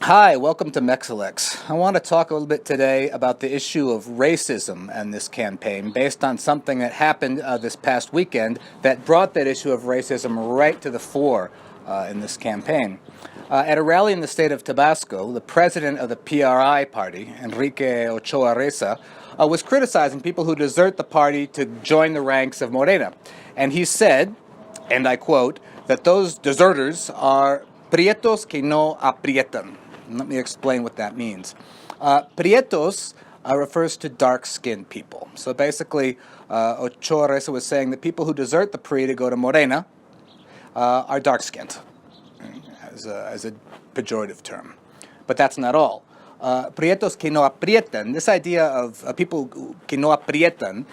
Hi, welcome to Mexilex. I want to talk a little bit today about the issue of racism and this campaign based on something that happened this past weekend that brought that issue of racism right to the fore in this campaign. At a rally in the state of Tabasco, the president of the PRI party, Enrique Ochoa Reza, was criticizing people who desert the party to join the ranks of Morena. And he said, and I quote, that those deserters are Prietos que no aprietan. Let me explain what that means. Prietos refers to dark-skinned people. So basically, Ochoa Reza was saying that people who desert the PRI to go to Morena are dark-skinned, as a pejorative term. But that's not all. Prietos que no aprietan, this idea of people que no aprietan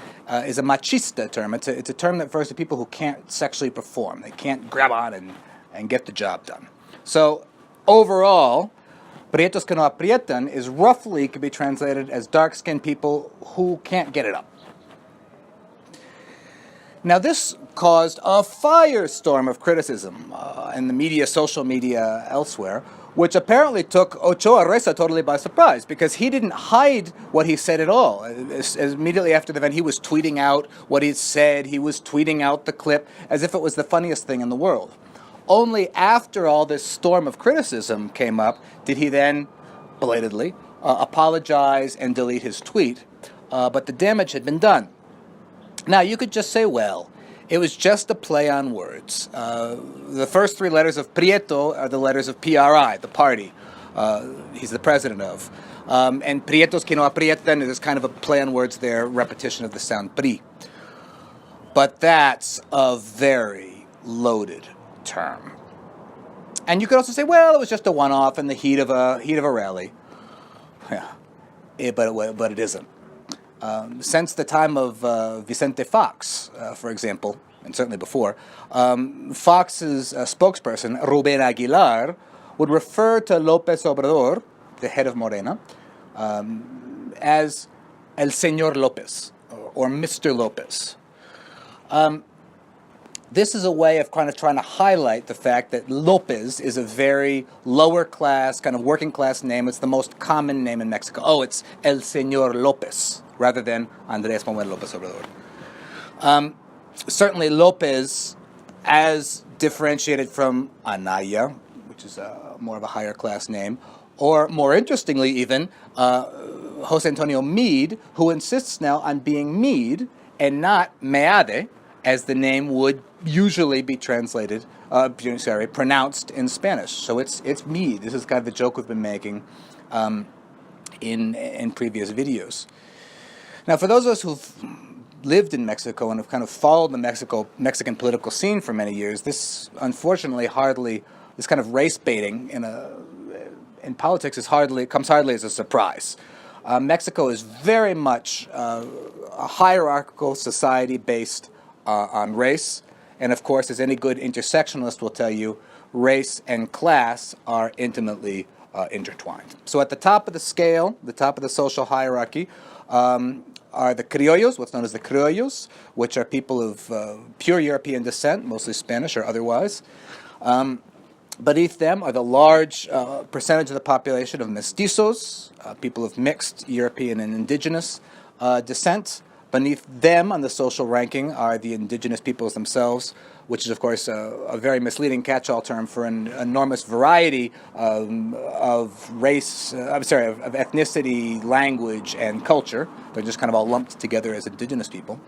is a machista term. It's a term that refers to people who can't sexually perform. They can't grab on and get the job done. So overall, Prietos que no aprietan is roughly could be translated as dark-skinned people who can't get it up. Now this caused a firestorm of criticism in the media, social media, elsewhere, which apparently took Ochoa Reza totally by surprise because he didn't hide what he said at all. As immediately after the event, he was tweeting out what he said. He was tweeting out the clip as if it was the funniest thing in the world. Only after all this storm of criticism came up did he then, belatedly, apologize and delete his tweet. But the damage had been done. Now, you could just say, well, it was just a play on words. The first three letters of Prieto are the letters of PRI, the party he's the president of. And Prietos que no aprietan is kind of a play on words there, repetition of the sound PRI. But that's a very loaded term. And you could also say, well, it was just a one-off in the heat of a rally. Yeah, but it isn't. Since the time of Vicente Fox, for example, and certainly before, Fox's spokesperson, Rubén Aguilar, would refer to López Obrador, the head of Morena, as El Señor López, or Mr. López. This is a way of kind of trying to highlight the fact that López is a very lower class, kind of working class name. It's the most common name in Mexico. Oh, it's El Señor López, rather than Andrés Manuel López Obrador. Certainly López, as differentiated from Anaya, which is more of a higher class name, or more interestingly even, José Antonio Meade, who insists now on being Meade and not Meade, as the name would usually be translated, pronounced in Spanish. So it's Meade. This is kind of the joke we've been making in previous videos. Now, for those of us who've lived in Mexico and have kind of followed the Mexican political scene for many years, this unfortunately this kind of race baiting in politics comes hardly as a surprise. Mexico is very much a hierarchical society based on race, and of course, as any good intersectionalist will tell you, race and class are intimately intertwined. So at the top of the scale, the top of the social hierarchy, are the criollos, what's known as the criollos, which are people of pure European descent, mostly Spanish or otherwise. Beneath them are the large percentage of the population of mestizos, people of mixed European and indigenous descent. Beneath them on the social ranking are the indigenous peoples themselves, which is, of course, a very misleading catch-all term for an enormous variety of ethnicity, language, and culture. They're just kind of all lumped together as indigenous people,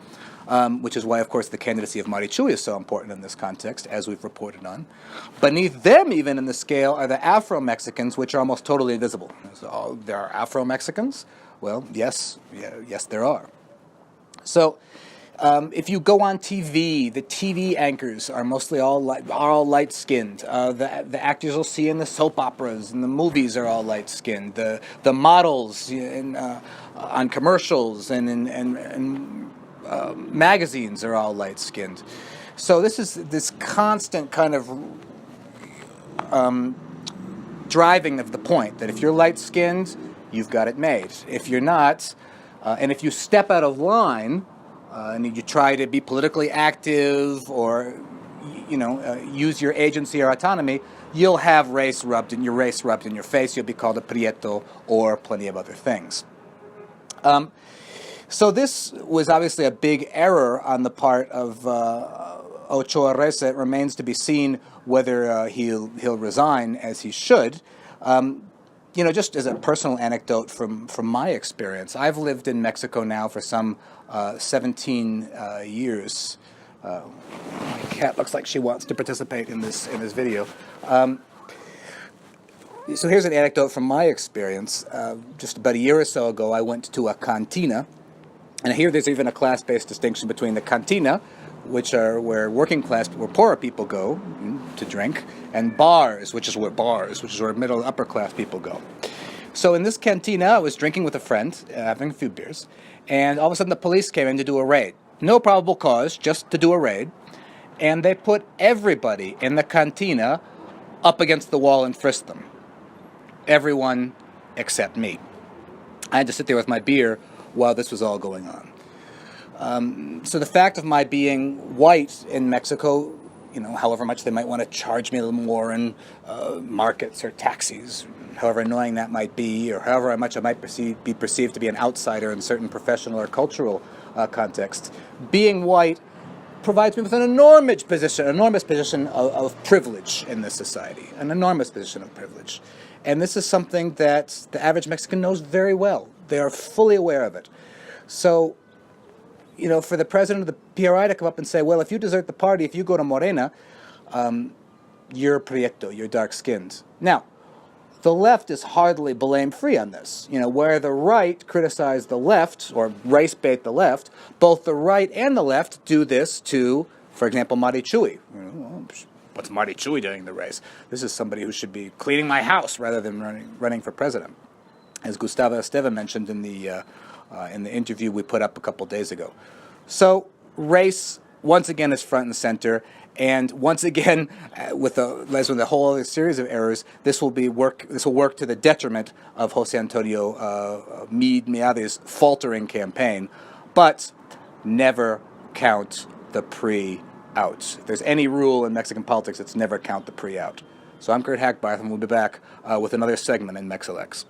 which is why, of course, the candidacy of Marichuy is so important in this context, as we've reported on. Beneath them, even in the scale, are the Afro-Mexicans, which are almost totally invisible. So, there are Afro-Mexicans? Well, yes, there are. So, if you go on TV, the TV anchors are mostly all light-skinned. The actors you'll see in the soap operas and the movies are all light-skinned. The models on commercials and in magazines are all light-skinned. So this is this constant kind of driving of the point that if you're light-skinned, you've got it made. If you're not, and if you step out of line and you try to be politically active or use your agency or autonomy, you'll have your race rubbed in your face. You'll be called a Prieto or plenty of other things. So this was obviously a big error on the part of Ochoa Reza. It remains to be seen whether he'll resign, as he should. Just as a personal anecdote from my experience, I've lived in Mexico now for some 17 years. My cat looks like she wants to participate in this video. So here's an anecdote from my experience. Just about a year or so ago, I went to a cantina. And here there's even a class-based distinction between the cantina, which are where poorer people go to drink, and bars, which is where middle and upper class people go. So in this cantina, I was drinking with a friend, having a few beers, and all of a sudden the police came in to do a raid. No probable cause, just to do a raid. And they put everybody in the cantina up against the wall and frisked them. Everyone except me. I had to sit there with my beer while this was all going on. So the fact of my being white in Mexico, however much they might want to charge me a little more in markets or taxis, however annoying that might be, or however much I might be perceived to be an outsider in certain professional or cultural contexts, being white provides me with an enormous position of privilege in this society, an enormous position of privilege. And this is something that the average Mexican knows very well. They are fully aware of it. So, for the president of the PRI to come up and say, well, if you desert the party, if you go to Morena, you're Prieto, you're dark-skinned. Now, the left is hardly blame-free on this. Where the right criticize the left, or race-bait the left, both the right and the left do this to, for example, Marichui. What's Marichui doing in the race? This is somebody who should be cleaning my house rather than running for president, as Gustavo Esteva mentioned in the interview we put up a couple days ago. So race, once again, is front and center, and once again, with the whole other series of errors, this will work to the detriment of Jose Antonio Meade's faltering campaign. But never count the PRI out. If there's any rule in Mexican politics, it's never count the PRI out. So I'm Kurt Hackbarth, and we'll be back with another segment in Mexilex.